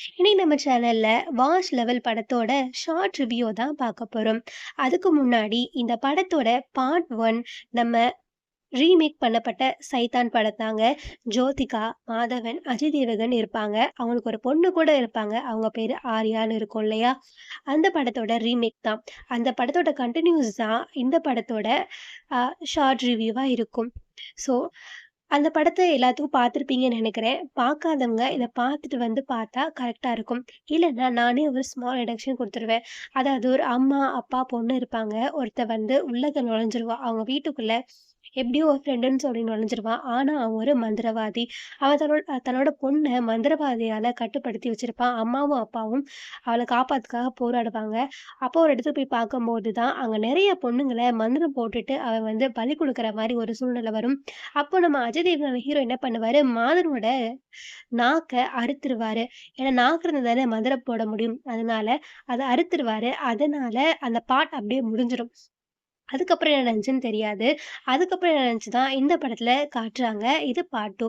இன்னைக்கு நம்ம சேனல்ல வாஷ் லெவல் படத்தோட ஷார்ட் ரிவ்யூ தான் பார்க்க போறோம். அதுக்கு முன்னாடி இந்த படத்தோட பார்ட் 1 நம்ம ரீமேக் பண்ணப்பட்ட சைத்தான் படத்தாங்க. ஜோதிகா, மாதவன், அஜய் தேவகன் இருப்பாங்க. அவங்களுக்கு ஒரு பொண்ணு கூட இருப்பாங்க. அவங்க பேரு ஆர்யான்னு இருக்கும் இல்லையா? அந்த படத்தோட ரீமேக் தான். அந்த படத்தோட கன்டினியூஸ் தான் இந்த படத்தோட அ ஷார்ட் ரிவ்யூவா இருக்கும். ஸோ அந்த படத்த எல்லாத்துக்கும் பார்த்துருப்பீங்கன்னு நெனைக்கிறேன். பார்க்காதவங்க இத பார்த்துட்டு வந்து பார்த்தா கரெக்ட்டா இருக்கும். இல்லன்னா நானே ஒரு ஸ்மால் இன்ட்ரடக்ஷன் குடுத்துருவேன். அதாவது ஒரு அம்மா, அப்பா, பொண்ணு இருப்பாங்க. ஒருத்தன் வந்து உள்ளக்க நுழைஞ்சிருவா. அவங்க வீட்டுக்குள்ள எப்படியோ ஒரு ஃப்ரெண்டுன்னு சொல்லி நுழைஞ்சிருவான். ஆனா, அவன் ஒரு மந்திரவாதி. அவன் தன்னோட பொண்ண மந்திரவாதியால கட்டுப்படுத்தி வச்சிருப்பான். அம்மாவும், அப்பாவும் அவள காப்பாத்துக்காக போராடுவாங்க. அப்போ ஒரு இடத்துக்கு போய் பார்க்கும்போது தான், அங்க நெறைய பொண்ணுங்கள மந்திரம் போட்டுட்டு அவன் வந்து பலி குடுக்குற மாரி ஒரு சூழ்நிலை வரும். அப்போ நம்ம அஜய் தேவ்கன் ஹீரோ என்ன பண்ணுவாரு, மாதவனோட நாக்க அறுத்துருவாரு. ஏன்னா நாக்கு இருந்தா தானே மந்திரம் போட முடியும். அதனால அத அறுத்துருவாரு. அதனால அந்த பார்ட் அப்படியே முடிஞ்சிரும். அதுக்கப்புறம் என்ன நடந்துச்சுன்னு தெரியாது. அதுக்கப்புறம் என்ன நடந்துச்சு தான் இந்த படத்துல காட்டுறாங்க. இது பார்ட் 2.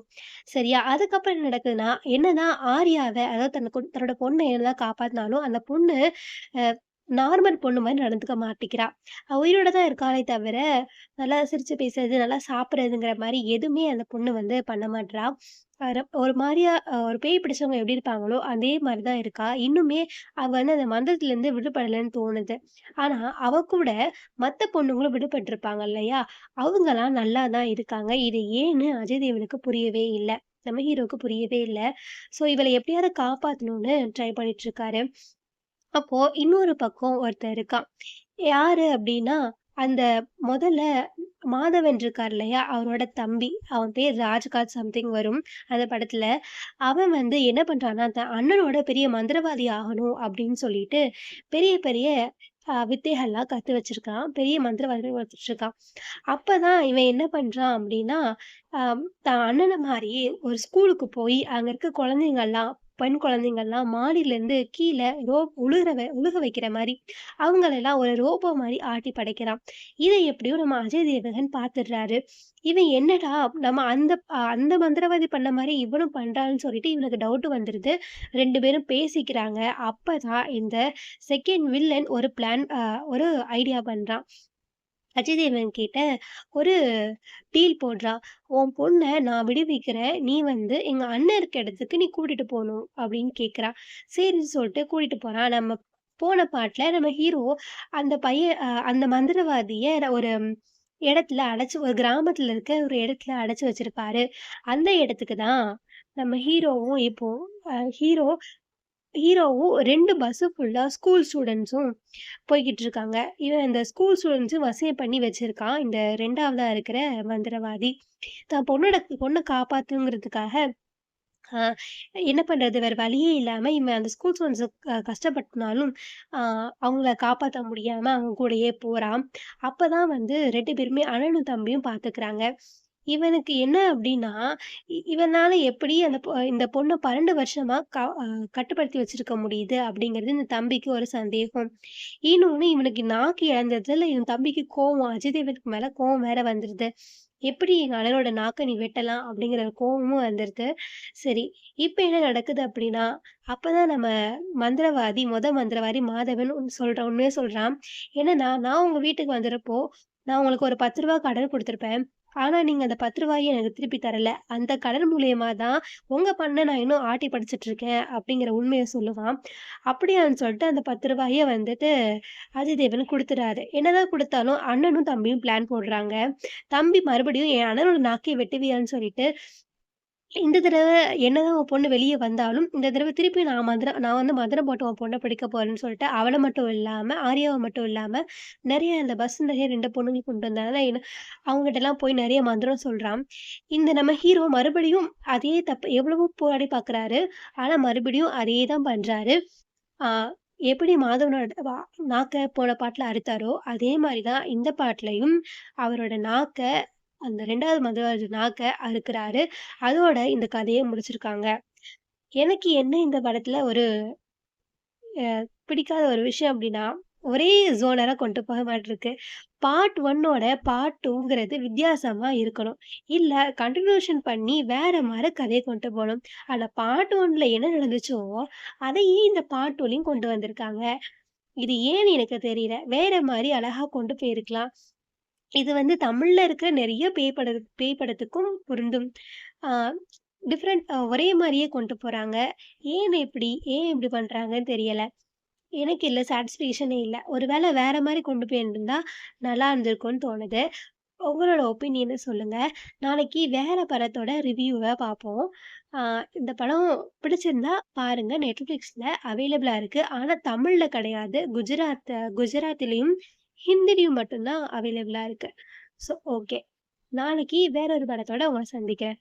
சரியா? அதுக்கப்புறம் என்ன நடக்குதுன்னா, என்னதான் ஆர்யாவ அதாவது தன்னோட பொண்ண என்னதான் காப்பாத்துனாலும், அந்த பொண்ணு அ நார்மல் பொண்ணு மாரி நடந்துக்க மாட்டிக்கிறா. அவ உயிரோட தான் இருக்காளே தவிர, நல்லா சிரிச்சு பேசுறது, நல்லா சாப்பிடுறதுங்கிற மாரி எதுவுமே அந்த பொண்ணு வந்து பண்ண மாட்றா. ஒரு மாரியா ஒரு பேய் பிடிச்சவங்க எப்படி இருப்பாங்களோ, அதே மாரி தான் இருக்கா. இன்னுமே அவ வந்து அந்த மந்தத்திலருந்து விடுபடலன்னு தோணுது. ஆனா, அவ கூட மத்த பொண்ணுங்களும் விடுபட்டுருப்பாங்க இல்லையா? அவங்கலாம் நல்லா தான் இருக்காங்க. இது ஏன்னு அஜய் தேவனுக்கு புரியவே இல்ல. நம்ம ஹீரோவுக்கு புரியவே இல்ல. ஸோ இவள எப்படியாவது காப்பாத்தணும்னு ட்ரை பண்ணிட்டுருக்காரு. அப்போ இன்னொரு பக்கம் ஒருத்தன் இருக்கான். யாரு அப்டின்னா, அந்த முதல்ல மாதவன் இருக்கார் இல்லையா? அவரோட தம்பி. அவன் பேர் ராஜ்காட் சம்திங் வரும், அந்த படத்துல. அவன் வந்து என்ன பண்றான்னா, தன் அண்ணனோட பெரிய மந்திரவாதி ஆகணும் அப்டின்னு சொல்லிட்டு, பெரிய பெரிய வித்தைகள்லாம் கத்து வச்சிருக்கான். பெரிய மந்திரவாதியா வச்சுட்டுருக்கான். அப்பதான் இவன் என்ன பண்றான் அப்டின்னா, தான் அண்ணன மாரியே ஒரு ஸ்கூலுக்கு போய், அங்க இருக்க குழந்தைங்கலாம் பெண் குழந்தைங்கலாம் மாடியிலேருந்து கீழ உழுக வைக்கிற மாரி, அவங்களெல்லாம் ஒரு ரோபோ மாரி ஆட்டி படைக்கிறான். இத எப்படியோ நம்ம அஜய் தேவகன் பார்த்துடுறாரு. இவன் என்னடா நம்ம அந்த மந்திரவாதி பண்ண மாரி இவனும் பண்றான்னு சொல்லிட்டு இவனுக்கு டவுட் வந்துருது. 2 பேரும் பேசிக்கிறாங்க. அப்பதான் இந்த செகண்ட் வில்லன் ஒரு ஒரு ஐடியா பண்றான். அஜய் தேவகன் கிட்ட ஒரு டீல் போடுறான். "உன் பொண்ண நான் விடுவிக்கிறேன். நீ வந்து எங்க அண்ணன் இருக்க இடத்துக்கு நீ கூட்டிட்டு போணும்." அப்படின்னு கேட்குறான். சரின்னு சொல்லிட்டு கூட்டிட்டு போறான். நம்ம போன பார்ட்ல நம்ம ஹீரோ அந்த அந்த மந்திரவாதிய ஒரு இடத்துல ஒரு கிராமத்துல இருக்க ஒரு இடத்துல அடைச்சு வச்சிருப்பாரு. அந்த இடத்துக்கு தான் நம்ம ஹீரோவும் இப்போ ஹீரோ ஹீரோவும் 2 பஸ்ஸு ஃபுல்லா ஸ்கூல் ஸ்டூடண்ட்ஸும் போய்க்கிட்டு இருக்காங்க. இவன் இந்த ஸ்கூல் ஸ்டூடண்ட்ஸ வசியம் பண்ணி வச்சிருக்கான். இந்த 2வதா இருக்கிற மந்திரவாதி. தான் பொண்ண காப்பாத்தணுங்கிறதுக்காக, அ என்ன பண்றது? வேற வழியே இல்லாம இவன் அந்த ஸ்கூல் ஸ்டூடண்ட்ஸ கஷ்டப்படுத்தினாலும், அ அவங்கள காப்பாத்த முடியாம அவங்க கூடயே போறான். அப்பதான் வந்து 2 பேருமே அண்ணனும், தம்பியும் பாத்துக்கிறாங்க. இவனுக்கு என்ன அப்டின்னா, இவனால எப்படி இந்த பொண்ண 12 வருஷமா கட்டுப்படுத்தி வச்சிருக்க முடியுது அப்படிங்கிறது இந்த தம்பிக்கு ஒரு சந்தேகம். இன்னொன்னு இவனுக்கு நாக்கு இழந்ததுல இவன் தம்பிக்கு கோவம் அஜய் தேவனுக்கு மேல கோவம் வேற வந்துருது. எப்படி எங்க அண்ணனோட நாக்க நீ வெட்டலாம்? அப்படிங்கிற ஒரு கோவமும் வந்துருது. சரி, இப்ப என்ன நடக்குது அப்படின்னா, அப்பதான் நம்ம மந்திரவாதி மாதவன் உண்மைய சொல்றான். என்னன்னா, நான் உங்க வீட்டுக்கு வந்தறப்போ, நான் உங்களுக்கு ஒரு ரூ. 10 கடன் குடுத்துருப்பேன். ஆனா, நீங்க அந்த ரூ. 10 எனக்கு திருப்பி தரல. அந்த கடன் மூலியமா தான் உங்க பண்ண நான் இன்னும் ஆட்டி படைச்சுட்டு இருக்கேன் அப்படிங்கிற உண்மைய சொல்லுவான். அப்படியான்னு சொல்லிட்டு அந்த ரூ. 10 வந்துட்டு அஜய் தேவன் குடுத்துறாரு. என்னதான் குடுத்தாலும் அண்ணனும், தம்பியும் பிளான் போடுறாங்க. தம்பி மறுபடியும் என் அண்ணனோட நாக்கை வெட்டுவியான்னு சொல்லிட்டு, இந்த தடவ என்னதான் உன் பொண்ணு வெளிய வந்தாலும், இந்த தடவ திருப்பி நான் வந்து மந்திரம் போட்டு உன் பொண்ண பிடிக்க போறேன்னு சொல்லிட்டு, அவள மட்டும் இல்லாம, ஆர்யாவ மட்டும் இல்லாம, நெறைய அந்த பஸ் நெறைய 2 பொண்ணுங்க கொண்டு வந்தனால அவங்ககிட்டலாம் போய் நெறைய மந்திரம் சொல்றான். இந்த நம்ம ஹீரோ மறுபடியும் அதே தப்பு எவ்வளவோ போராடி பார்க்குறாரு. ஆனா மறுபடியும் அதே தான் பண்றாரு. ஆ எப்படி மாதவனோட நாக்க போன பாட்டுல அறுத்தாரோ, அதே மாரி தான் இந்த பாட்டுலயும் அவரோட நாக்க அந்த 2வது மந்திரவாதி நாக்க அறுக்குறாரு. அதோட இந்த கதைய முடிச்சிருக்காங்க. எனக்கு என்ன இந்த படத்துல ஒரு பிடிக்காத ஒரு விஷயம் அப்டின்னா, ஒரே ஜோனரா கொண்டு போக மாட்ருக்கு. பார்ட் 1ஓட பார்ட் 2ங்கிறது வித்தியாசமா இருக்கணும். இல்ல கன்டினியூஷன் பண்ணி வேற மாரி கதைய கொண்டு போணும். ஆனா பார்ட் 1ல என்ன நடந்துச்சோ, அதையே இந்த பார்ட் 2லயும் கொண்டு வந்திருக்காங்க. இது ஏன்னு எனக்கு தெரியல. வேற மாரி அழகா கொண்டு போயிருக்கலாம். இது வந்து தமிழ்ல இருக்கிற நெறைய பேய் படத்துக்கும் பொருந்தும். ஆ டிஃபரெண்ட் ஒரே மாரியே கொண்டு போறாங்க. ஏன் இப்படி பண்றாங்கன்னு தெரியல. எனக்கு இல்ல சாட்டிஸ்ஃபேக்ஷனே இல்ல. ஒரு வேள வேற மாரி கொண்டு போயிருந்தா நல்லா இருந்திருக்கும்னு தோணுது. உங்களோட ஒப்பீனியன சொல்லுங்க. நாளைக்கு வேற படத்தோட ரிவ்யூவ பார்ப்போம். ஆ இந்த படம் பிடிச்சிருந்தா பாருங்க. Netflixல அவைலபிளா இருக்கு. ஆனா தமிழ்ல கிடையாது. குஜராத்திலயும், ஹிந்திலயும் மட்டும் தான் அவைலபிளா இருக்கு. ஓகே. நாளைக்கு வேற ஒரு படத்தோட உங்கள சந்திக்கிறேன்.